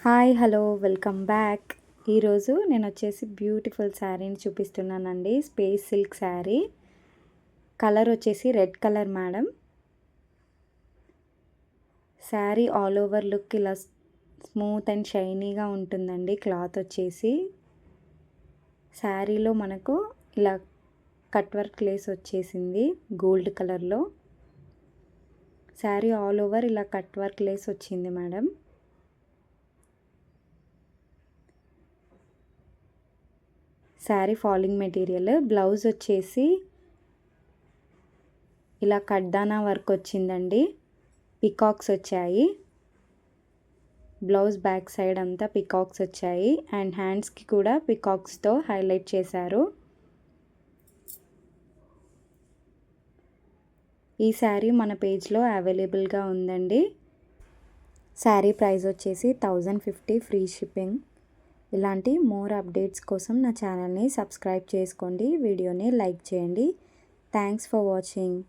Hi hello welcome back. ఈరోజు నేను వచ్చేసి బ్యూటిఫుల్ శారీని చూపిస్తున్నానండి. స్పేస్ సిల్క్ శారీ, కలర్ వచ్చేసి red colour madam. Sari all over look ఇలా స్మూత్ అండ్ షైనీగా ఉంటుందండి. క్లాత్ వచ్చేసి శారీలో మనకు ఇలా కట్ వర్క్ లేస్ వచ్చేసింది గోల్డ్ కలర్లో. శారీ ఆల్ ఓవర్ ఇలా కట్ వర్క్ లేస్ వచ్చింది madam. Sari falling material. Blouse వచ్చేసి ఇలా కడ్దానా వర్క్ వచ్చిందండి. పికాక్స్ వచ్చాయి. బ్లౌజ్ బ్యాక్ సైడ్ అంతా పికాక్స్ వచ్చాయి అండ్ హ్యాండ్స్కి కూడా పికాక్స్తో హైలైట్ చేశారు. ఈ శారీ మన పేజ్లో అవైలబుల్గా ఉందండి. శారీ ప్రైస్ వచ్చేసి 1050 ఫ్రీ షిప్పింగ్. ఇలాంటి మోర్ అప్డేట్స్ కోసం నా ఛానల్ని సబ్స్క్రైబ్ చేసుకోండి. వీడియోని లైక్ చేయండి. Thanks for watching.